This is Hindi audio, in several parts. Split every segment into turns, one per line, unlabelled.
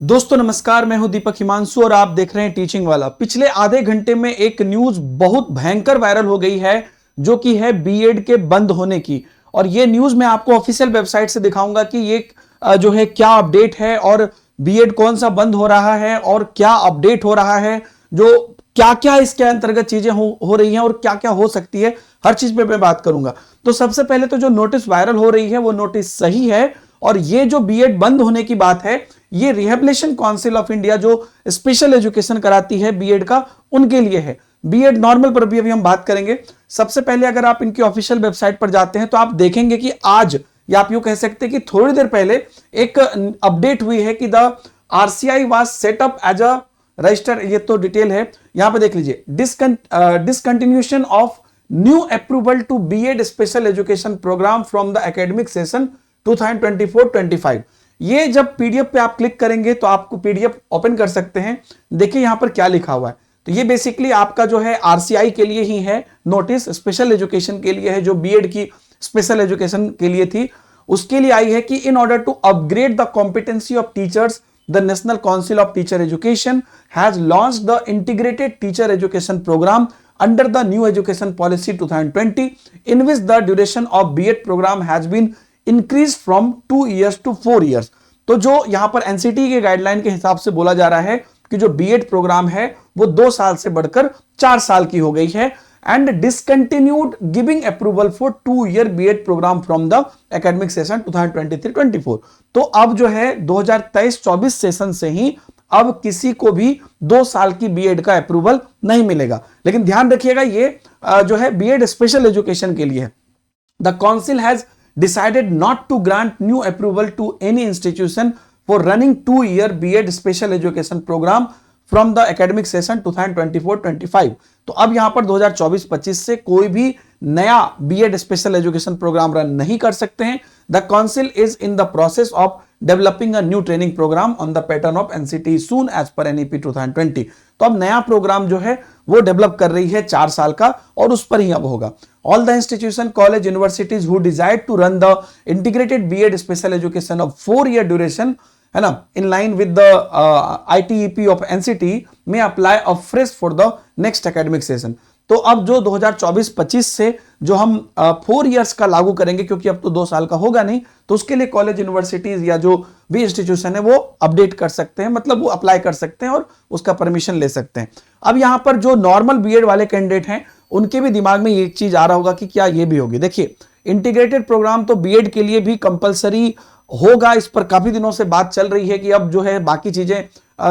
दोस्तों नमस्कार, मैं हूं दीपक हिमांशु और आप देख रहे हैं टीचिंग वाला। पिछले आधे घंटे में एक न्यूज बहुत भयंकर वायरल हो गई है जो कि है बीएड के बंद होने की। और ये न्यूज मैं आपको ऑफिशियल वेबसाइट से दिखाऊंगा कि ये जो है क्या अपडेट है और बीएड कौन सा बंद हो रहा है और क्या अपडेट हो रहा है, जो क्या क्या इसके अंतर्गत चीजें हो रही हैं और क्या क्या हो सकती है, हर चीज पे मैं बात करूंगा। तो सबसे पहले तो जो नोटिस वायरल हो रही है वो नोटिस सही है और ये जो बीएड बंद होने की बात है ये रिहेबिलिटेशन काउंसिल ऑफ इंडिया जो स्पेशल एजुकेशन कराती है बीएड का, उनके लिए है। बीएड नॉर्मल पर भी अभी हम बात करेंगे। सबसे पहले अगर आप इनकी ऑफिशियल वेबसाइट पर जाते हैं तो आप देखेंगे कि आज, या आप यूं कह सकते हैं कि थोड़ी देर पहले एक अपडेट हुई है कि the RCI was set up as a register. ये तो डिटेल है, यहां पे देख लीजिए। Discontinuation of new approval to BEd special education programme from the academic session 2024-25। ये जब पीडीएफ पे आप क्लिक करेंगे तो आपको पीडीएफ ओपन कर सकते हैं। देखिए यहां पर क्या लिखा हुआ है। तो ये बेसिकली आपका जो है आरसीआई के लिए ही है नोटिस, स्पेशल एजुकेशन के लिए है, जो बीएड की स्पेशल एजुकेशन के लिए थी उसके लिए आई है कि in order to upgrade the competency of teachers the National Council of Teacher Education has launched the Integrated Teacher Education Program under the New Education Policy 2020, in which the duration of BEd program has been increased from 2 years to 4 years। तो जो यहां पर एनसीटी के गाइडलाइन के हिसाब से बोला जा रहा है कि जो बीएड प्रोग्राम है वो 2 साल से बढ़कर 4 साल की हो गई है। and discontinued giving approval for 2-year BEd program from the academic session 2023-24। तो अब जो है 2023-24 सेशन से ही अब किसी को भी 2 साल की बीएड का अप्रूवल नहीं मिलेगा। लेकिन ध्यान रखिएगा ये जो है बीएड स्पेशल एजुकेशन के लिए है। The council has decided not to grant new approval to any institution for running 2-year BEd special education programme from the academic session 2024-25। तो अब यहां पर 2024-25 से कोई भी नया BEd special education programme run नहीं कर सकते हैं। The council is in the process of developing a new training programme on the pattern of NCT soon as per NEP 2020। तो अब नया प्रोग्राम जो है वो डेवलप कर रही है 4 साल का और उस पर ही अब होगा। All the institution, college, universities who desire to run the integrated BEd special education of 4-year duration, है ना, in line with the ITEP of NCT में apply a fresh for the next academic session. तो अब जो 2024-25 से जो हम 4 years का लागू करेंगे, क्योंकि अब तो 2 साल का होगा नहीं, तो उसके लिए कॉलेज, यूनिवर्सिटीज या जो भी इंस्टीट्यूशन है वो अपडेट कर सकते हैं, मतलब वो अप्लाई कर सकते हैं और उसका परमिशन ले सकते हैं। अब यहां पर जो नॉर्मल बीएड वाले कैंडिडेट हैं उनके भी दिमाग में एक चीज आ रहा होगा कि क्या ये भी होगी। देखिए इंटीग्रेटेड प्रोग्राम तो बीएड के लिए भी कंपलसरी होगा, इस पर काफी दिनों से बात चल रही है कि अब जो है बाकी चीजें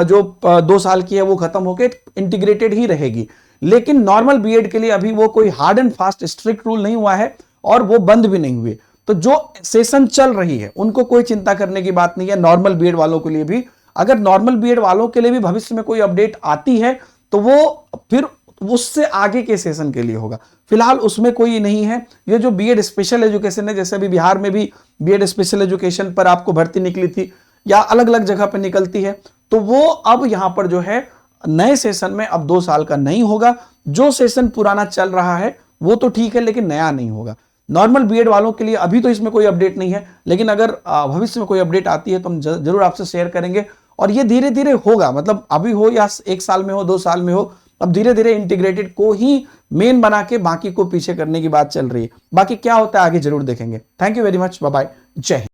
जो 2 साल की है वो खत्म होकर इंटीग्रेटेड ही रहेगी। लेकिन नॉर्मल बीएड के लिए अभी वो कोई hard and fast strict rule नहीं हुआ है और वो बंद भी नहीं हुए। तो जो सेशन चल रही है उनको कोई चिंता करने की बात नहीं है। नॉर्मल बीएड वालों के लिए भी, अगर नॉर्मल बीएड वालों के लिए भी भविष्य में कोई अपडेट आती है तो वो फिर उससे आगे के सेशन के लिए होगा। फिलहाल उसमें कोई नहीं है। ये जो बीएड स्पेशल एजुकेशन है, जैसे अभी बिहार में भी बीएड स्पेशल एजुकेशन पर आपको भर्ती निकली थी या अलग अलग जगह पर निकलती है, तो वो अब यहां पर जो है नए सेशन में अब 2 साल का नहीं होगा। जो सेशन पुराना चल रहा है वो तो ठीक है लेकिन नया नहीं होगा। नॉर्मल बीएड वालों के लिए अभी तो इसमें कोई अपडेट नहीं है, लेकिन अगर भविष्य में कोई अपडेट आती है तो हम जरूर आपसे शेयर करेंगे। और ये धीरे धीरे होगा, मतलब अभी हो या 1 साल में हो, 2 साल में हो, अब धीरे धीरे इंटीग्रेटेड को ही मेन बना के बाकी को पीछे करने की बात चल रही है। बाकी क्या होता है आगे जरूर देखेंगे। Thank you very much, bye bye, जय हिंद।